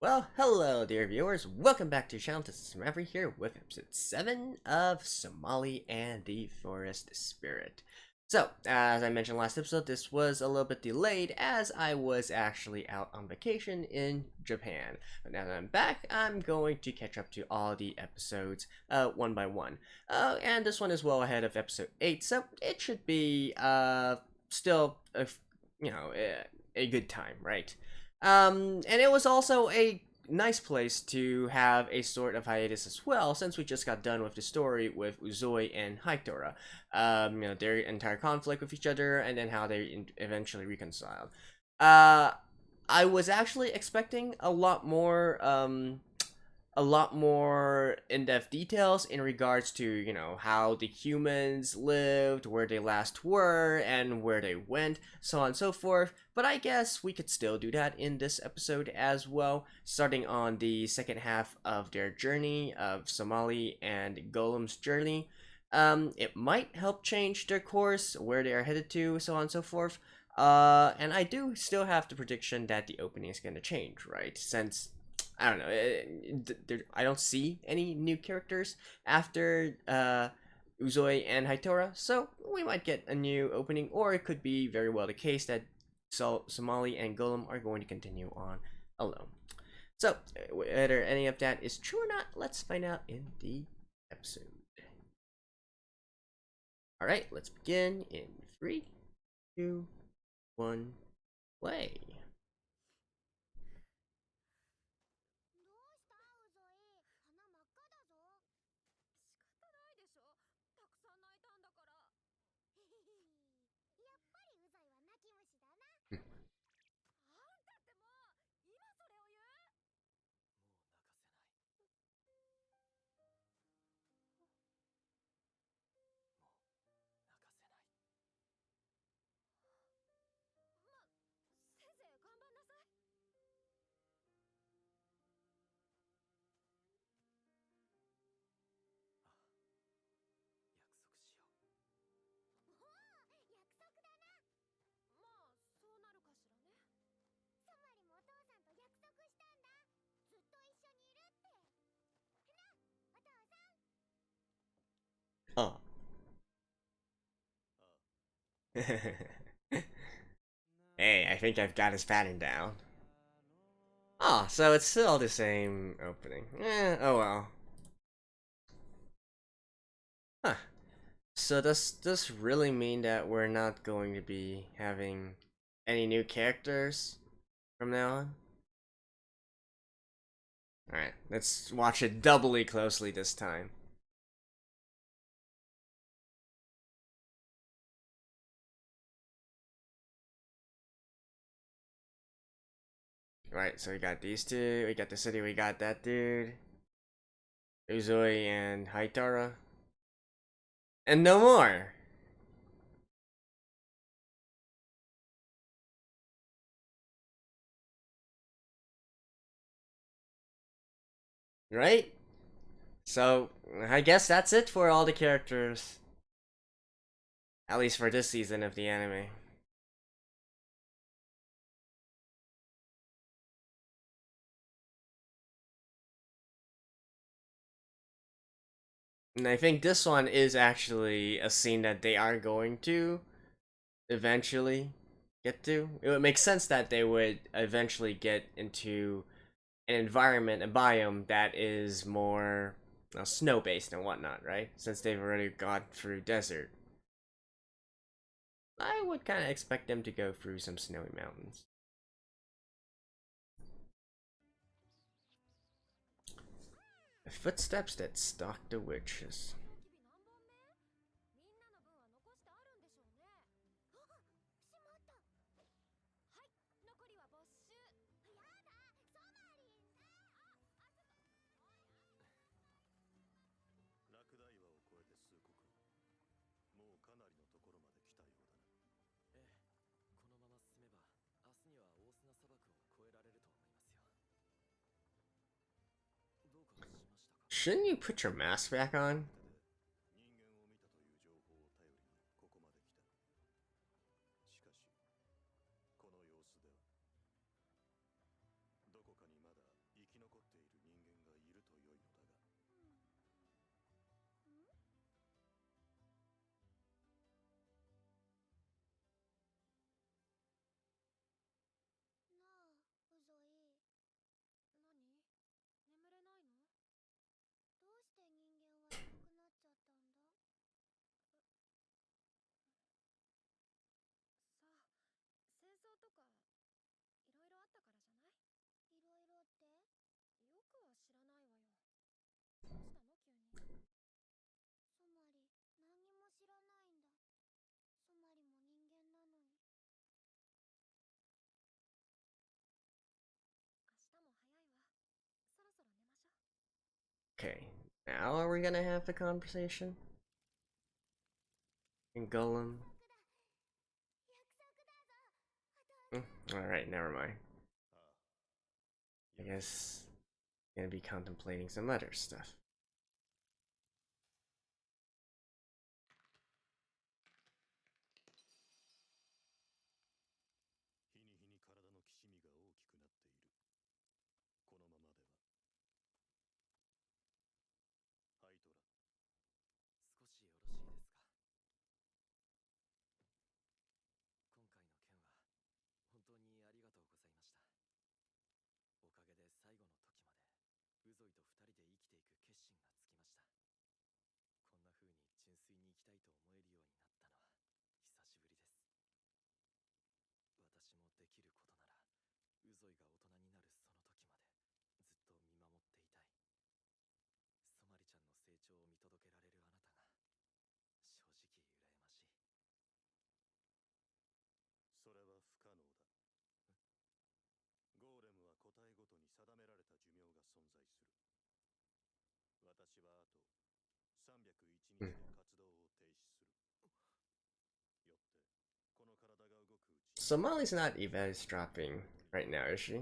Well, hello dear viewers, welcome back to your channel. This is Maverick here with episode 7 of Somali and the Forest Spirit. So, as I mentioned last episode, this was a little bit delayed as I was actually out on vacation in Japan. But now that I'm back, I'm going to catch up to all the episodes one by one. And this one is well ahead of episode 8, so it should be still a good time, right? And it was also a nice place to have a sort of hiatus as well, since we just got done with the story with Uzoi and Haitora. Their entire conflict with each other, and then how they eventually reconciled. I was actually expecting a lot more in-depth details in regards to, how the humans lived, where they last were, and where they went, so on and so forth. But I guess we could still do that in this episode as well, starting on the second half of their journey, of Somali and Golem's journey. It might help change their course, where they are headed to, so on and so forth. And I do still have the prediction that the opening is going to change, right? Since I don't know. I don't see any new characters after Uzoi and Haitora, so we might get a new opening, or it could be very well the case that Somali and Golem are going to continue on alone. So, whether any of that is true or not, let's find out in the episode. Alright, let's begin in 3, 2, 1, play. Oh. Hey, I think I've got his pattern down. Oh, so it's still the same opening. Oh well. Huh. So does this really mean that we're not going to be having any new characters from now on? Alright, let's watch it doubly closely this time. Right, so we got these two, we got the city, we got that dude. Uzoi and Haitara. And no more! Right? So, I guess that's it for all the characters. At least for this season of the anime. And I think this one is actually a scene that they are going to eventually get to. It would make sense that they would eventually get into an environment, a biome that is more snow based and whatnot, right? Since they've already gone through desert. I would kind of expect them to go through some snowy mountains. The footsteps that stalk the witches. Shouldn't you put your mask back on? Okay, now are we gonna have the conversation? And Gollum? Alright, never mind. I guess I'm gonna be contemplating some other stuff. Somali's not eavesdropping right now, is she?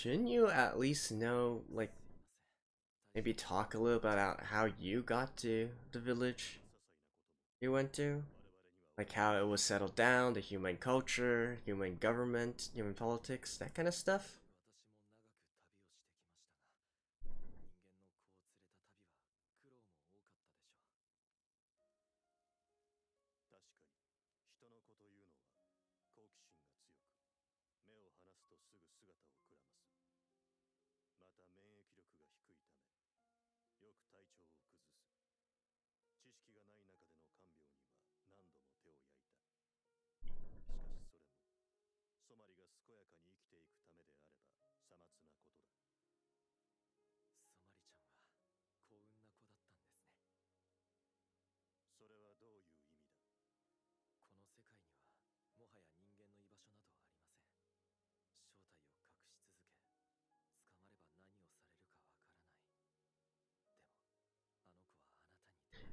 Shouldn't you at least know, like, maybe talk a little about how you got to the village you went to? Like how it was settled down, the human culture, human government, human politics, that kind of stuff?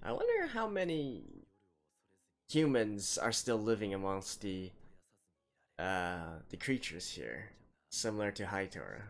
I wonder how many humans are still living amongst the creatures here, similar to Hightora.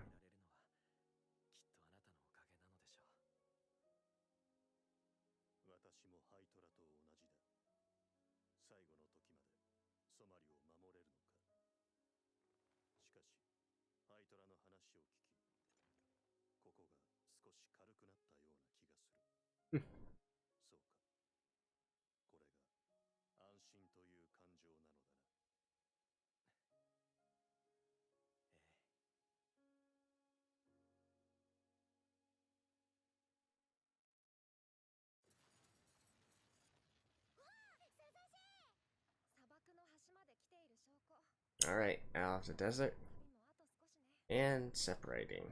Alright, out of the desert and separating.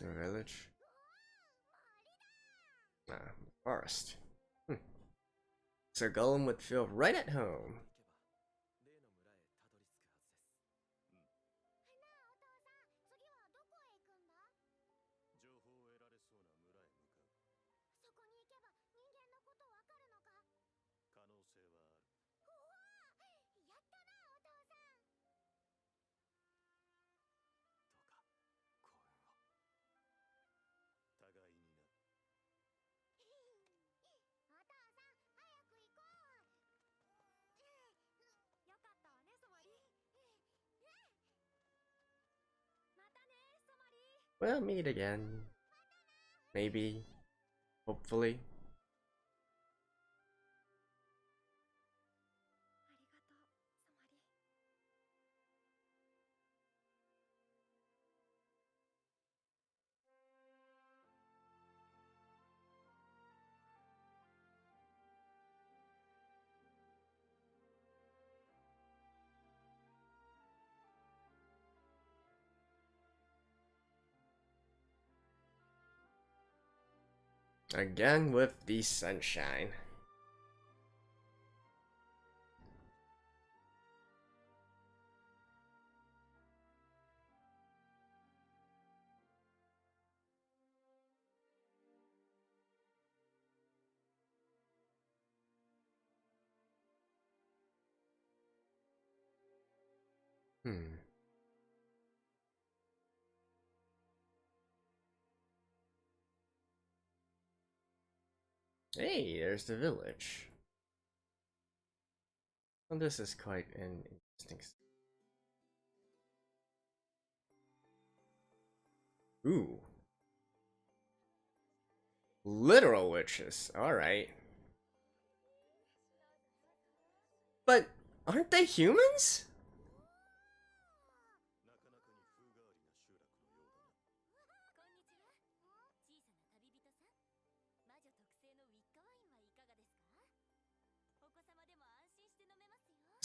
The village. Forest. So Gollum would feel right at home. We'll meet again. Maybe. Hopefully. Again with the sunshine. Hey, there's the village. Well, this is quite an interesting. Ooh. Literal witches. Alright. But aren't they humans?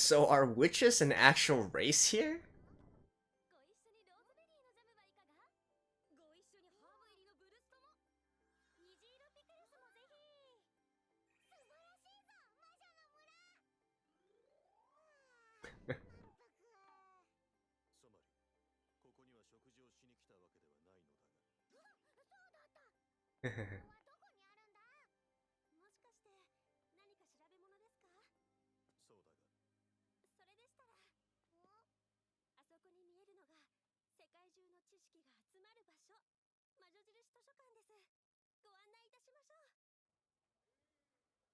So are witches an actual race here?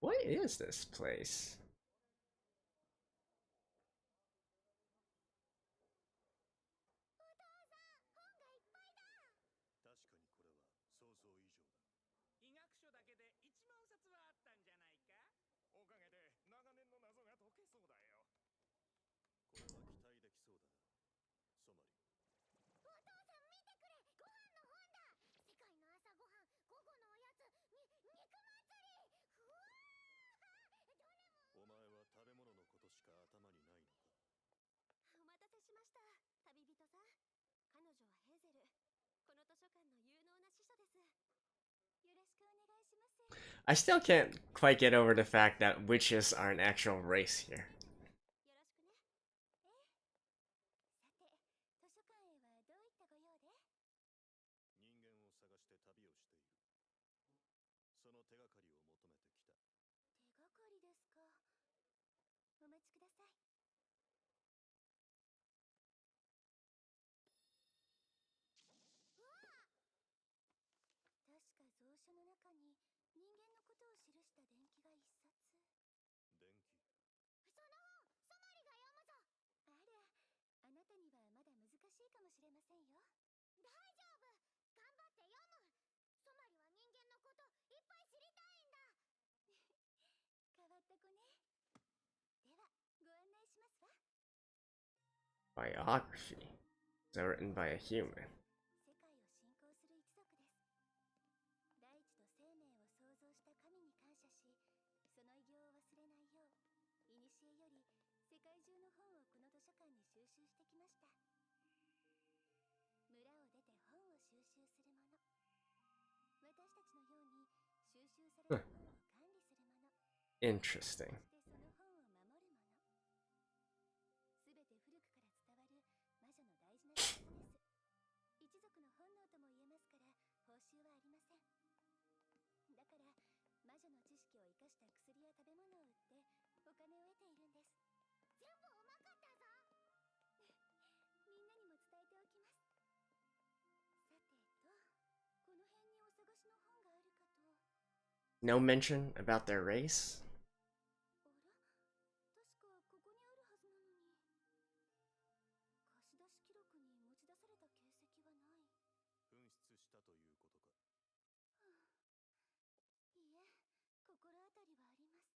What is this place? I still can't quite get over the fact that witches are an actual race here. Biography. Is written by a human. Huh. Interesting. No mention about their race? したということか。いいえ、心当たりはあります。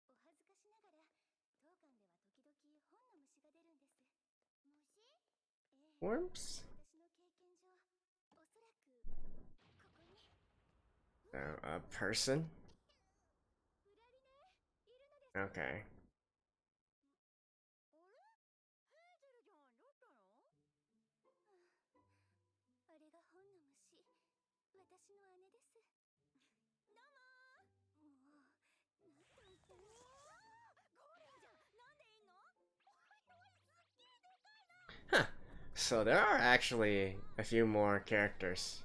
お恥ずかしながら、当館では時々本の虫が出るんです。虫？ええ。Worms? 私の経験上、おそらくここに。A person? プラリネ、いるのです。Okay. あれ？ヘーゼルじゃん、どうしたの？あれが本の虫。私の姉です。どうも。もう、なんと言ったら。ゴーレムじゃん、なんでいんの？Huh. So there are actually a few more characters.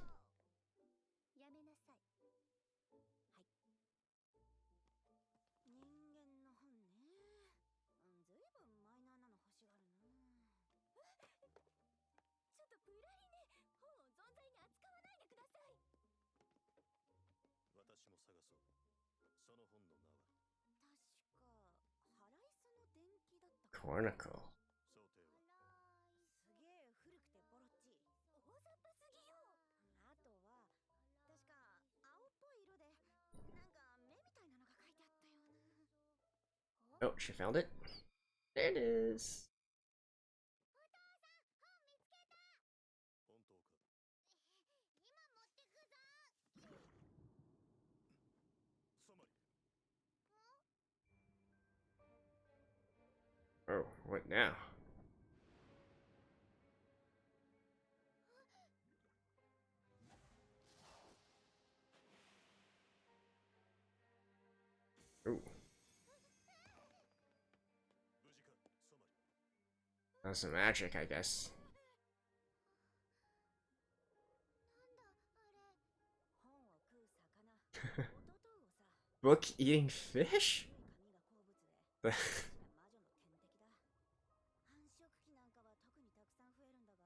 やめなさい。はい。人間の本ね。ずいぶんマイナーなの欲しがるな。ちょっとプラリネ、本を存在に扱わないでください。私も探そう。その本の名は確か、ハライソの伝記だったか。Cornicle. 想定はすげえ古くてボロっちい。大雑把すぎよ。あとは確か青っぽい色でなんか目みたいなのが書いてあったような。 Oh, she found it. There it is. お父さん、本見つけた。本当か。今持ってくぞ。ソマリ。Oh, what now? Ooh, 無事か、ソマリ。 that's some magic, I guess. なんだあれ。本を食う魚。弟をさ。Book eating fish? 紙が好物で。The 魔女の天敵だ。繁殖期なんかは特にたくさん増えるんだが、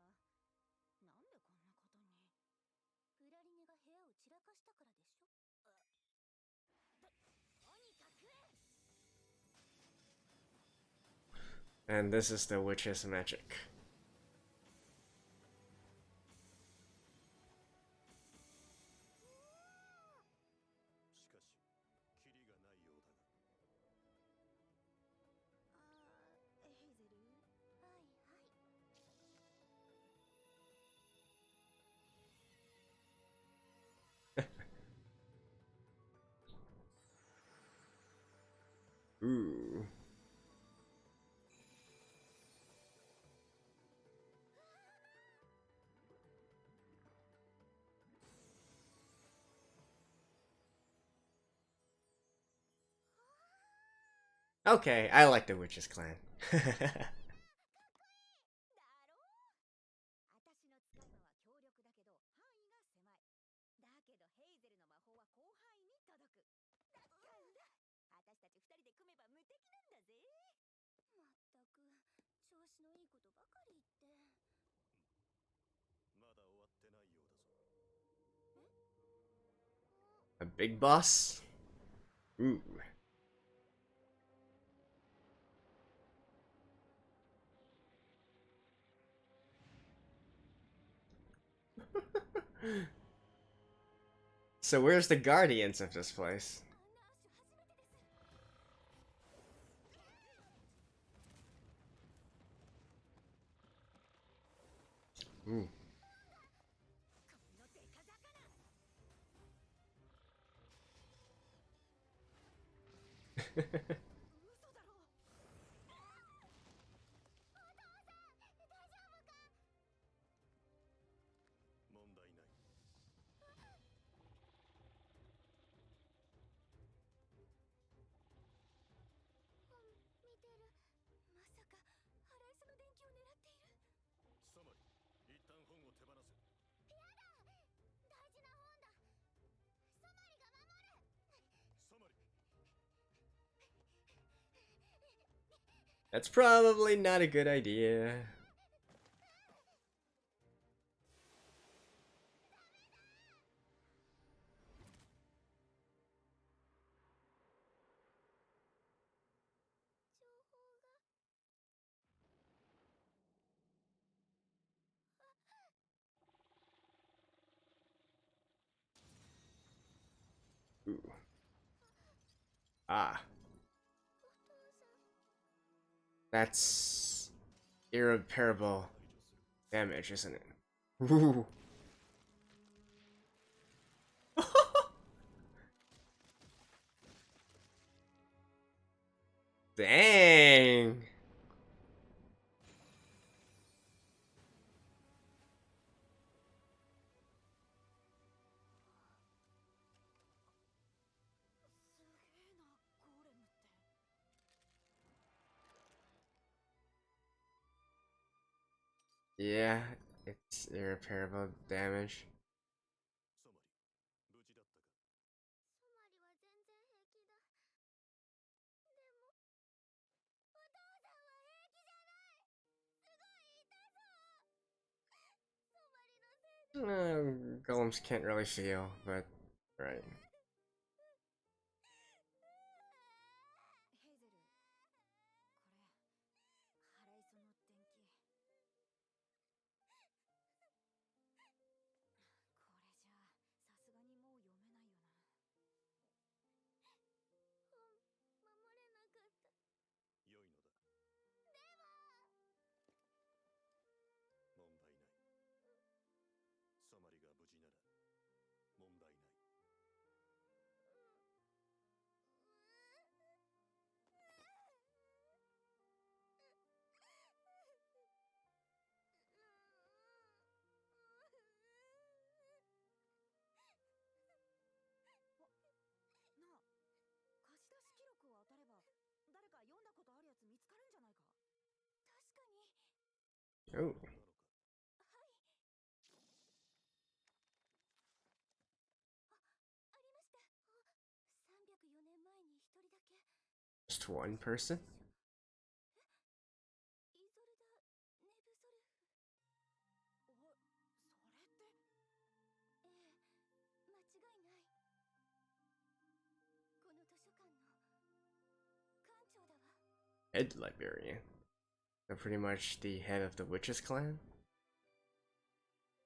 なんでこんなことに。プラリネが部屋を散らかしたからでしょ。とにかく。 and this is the witch's magic. しかし、キリがないようだが。ヘイゼル。はいはい。Ooh. Okay, I like the witch's clan. だろう。私の使い魔は強力だけど範囲が狭い。だけどヘイゼルの魔法は広範囲に届く。だから私たち二人で組めば無敵なんだぜ。まったく調子のいいことばかり言って。まだ終わってないようだぞ。A big boss? Ooh. So where's the guardians of this place? Ooh. That's probably not a good idea. Ah. That's irreparable damage, isn't it? Ooh. Dang. Yeah, it's irreparable damage. ソマリ無事だったか。ソマリは全然平気だ。でも、お父さんは平気じゃない。すごい痛そう。ソマリのせいで。Golems can't really feel, but right. ヘイゼル、これ、払いその電気。これじゃあ、さすがにもう読めないよな。本、守れなかった。良いのだ。問題ない。ソマリが無事なら問題ない。なあ、貸し出し記録を当たれば、誰か読んだことあるやつ見つかるんじゃないか。確かに。 Oh, なのか。ありました。304年前に一人だけ。 just one person? イゾルダ・ネブソルフ。それって。ええ、間違いない。この図書館の館長だわ。 Head librarian. So pretty much the head of the witches clan?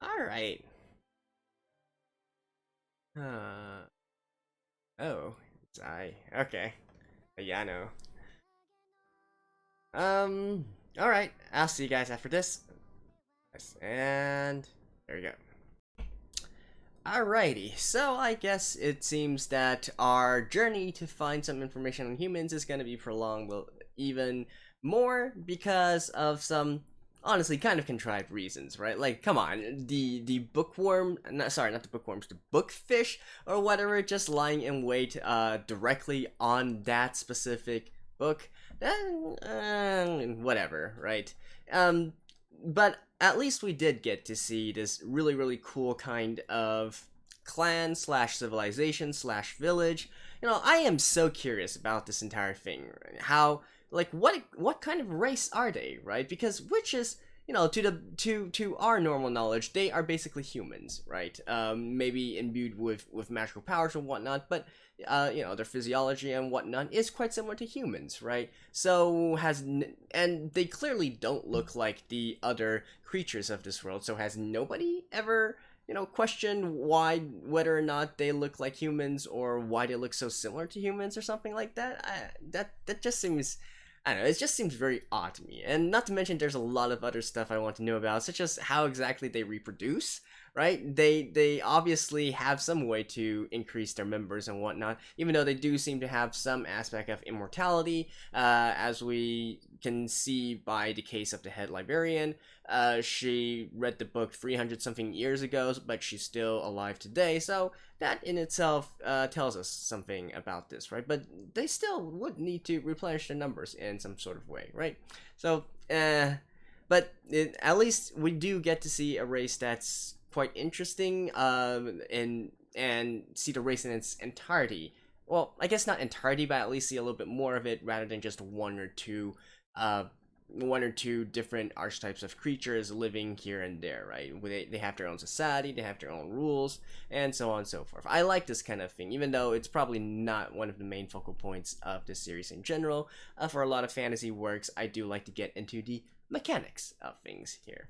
Alright. Oh, it's I. Okay. Yeah, I know. Alright. I'll see you guys after this. And there we go. Alrighty, so I guess it seems that our journey to find some information on humans is going to be prolonged even more because of some honestly kind of contrived reasons, right? Like, come on, the bookworm, sorry, not the bookworms, the bookfish or whatever, just lying in wait directly on that specific book, then whatever, right? But at least we did get to see this really cool kind of clan slash civilization slash village. You know, I am so curious about this entire thing. How, like, what kind of race are they, right? Because witches, you know, to our normal knowledge, they are basically humans, right? Maybe imbued with magical powers and whatnot, but you know, their physiology and whatnot is quite similar to humans, right? So and they clearly don't look like the other creatures of this world. So has nobody ever, you know, questioned whether or not they look like humans or why they look so similar to humans or something like that? That just seems, I don't know, it just seems very odd to me. And not to mention there's a lot of other stuff I want to know about, such as how exactly they reproduce, right? They obviously have some way to increase their members and whatnot, even though they do seem to have some aspect of immortality, as we can see by the case of the head librarian. She read the book 300 something years ago, but she's still alive today, so that in itself tells us something about this, right? But they still would need to replenish their numbers in some sort of way, right? So, but at least we do get to see a race that's quite interesting, and see the race in its entirety. Well, I guess not entirety, but at least see a little bit more of it rather than just one or two different archetypes of creatures living here and there, right? They have their own society, they have their own rules, and so on and so forth. I like this kind of thing, even though it's probably not one of the main focal points of this series in general. For a lot of fantasy works, I do like to get into the mechanics of things here.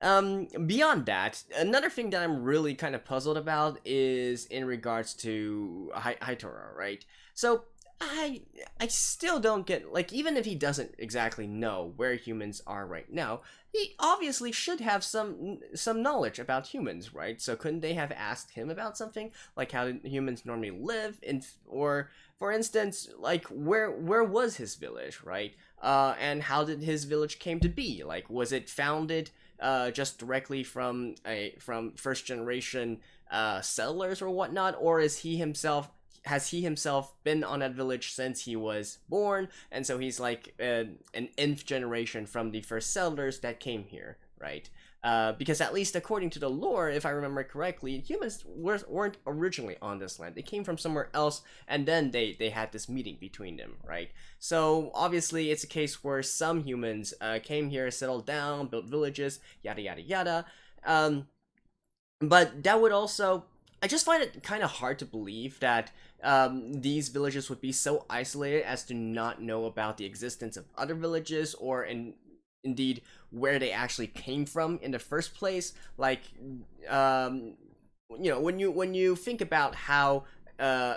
Beyond that, another thing that I'm really kind of puzzled about is in regards to Hitora, right? So I I still don't get, like, even if he doesn't exactly know where humans are right now, he obviously should have some knowledge about humans, right? So couldn't they have asked him about something like how humans normally live, or for instance, like where was his village, right? And how did his village came to be? Like, was it founded just directly from first generation settlers or whatnot, or is he himself has he himself been on that village since he was born, and so he's like an nth generation from the first settlers that came here, right? Because at least according to the lore, if I remember correctly, humans weren't originally on this land. They came from somewhere else, and then they had this meeting between them, right? So obviously, it's a case where some humans came here, settled down, built villages, yada yada yada. But that would also, I just find it kind of hard to believe that these villages would be so isolated as to not know about the existence of other villages, or indeed where they actually came from in the first place. Like, when you think about how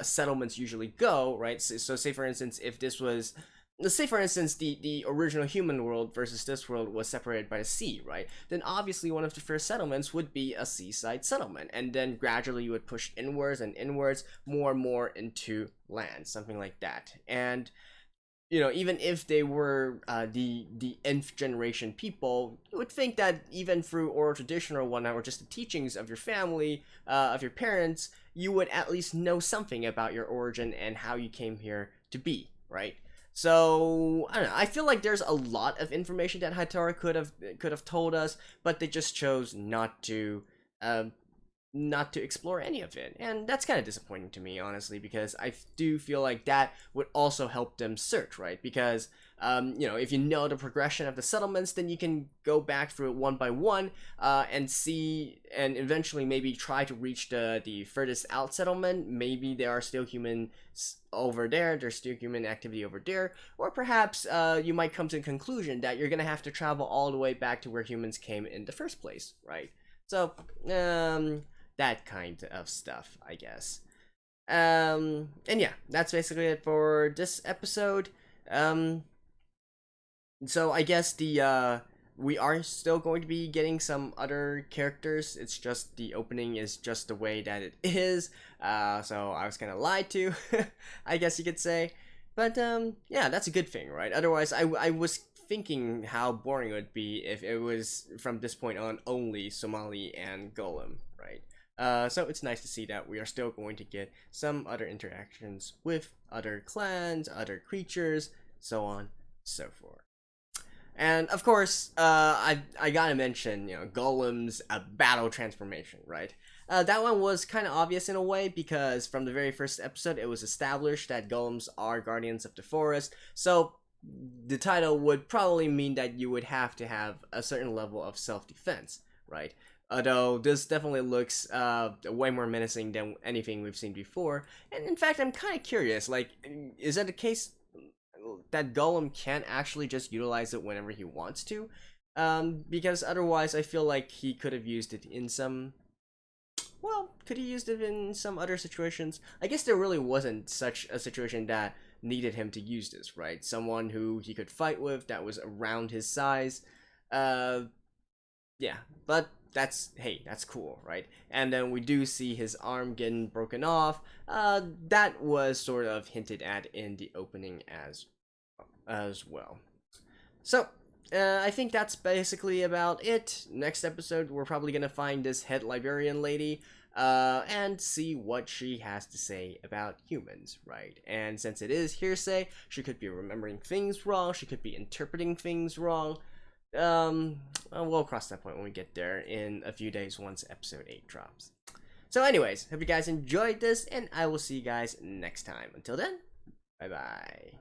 settlements usually go, right? So say for instance, if this was, let's say for instance, the original human world versus this world was separated by a sea, right? Then obviously one of the first settlements would be a seaside settlement, and then gradually you would push inwards and inwards, more and more into land, something like that. And even if they were the nth generation people, you would think that even through oral tradition or whatnot, or just the teachings of your family, of your parents, you would at least know something about your origin and how you came here to be, right? So I don't know. I feel like there's a lot of information that Hitora could have told us, but they just chose not to explore any of it, and that's kind of disappointing to me, honestly, because I do feel like that would also help them search, right? Because if you know the progression of the settlements, then you can go back through it one by one, and see, and eventually maybe try to reach the furthest out settlement. Maybe there are still humans over there, there's still human activity over there, or perhaps you might come to the conclusion that you're gonna have to travel all the way back to where humans came in the first place, right? So that kind of stuff, I guess. And yeah, that's basically it for this episode. So I guess we are still going to be getting some other characters. It's just the opening is just the way that it is. So I was kind of lied to, I guess you could say. But yeah, that's a good thing, right? Otherwise, I was thinking how boring it would be if it was from this point on only Somali and Golem, right? So it's nice to see that we are still going to get some other interactions with other clans, other creatures, so on, so forth. And of course, I gotta mention, Golem's battle transformation, right? That one was kind of obvious in a way, because from the very first episode, it was established that golems are guardians of the forest. So the title would probably mean that you would have to have a certain level of self-defense, right? Although this definitely looks way more menacing than anything we've seen before. And in fact, I'm kind of curious, like, is that the case that Golem can actually just utilize it whenever he wants to? Because otherwise, I feel like he could have used it in some... Well, could he used it in some other situations? I guess there really wasn't such a situation that needed him to use this, right? Someone who he could fight with that was around his size. Yeah, but that's cool, right? And then we do see his arm getting broken off. That was sort of hinted at in the opening as well. So I think that's basically about it. Next episode, we're probably gonna find this head librarian lady, and see what she has to say about humans, right? And since it is hearsay, she could be remembering things wrong, she could be interpreting things wrong. We'll cross that point when we get there in a few days once episode 8 drops. So anyways, hope you guys enjoyed this, and I will see you guys next time. Until then, bye bye.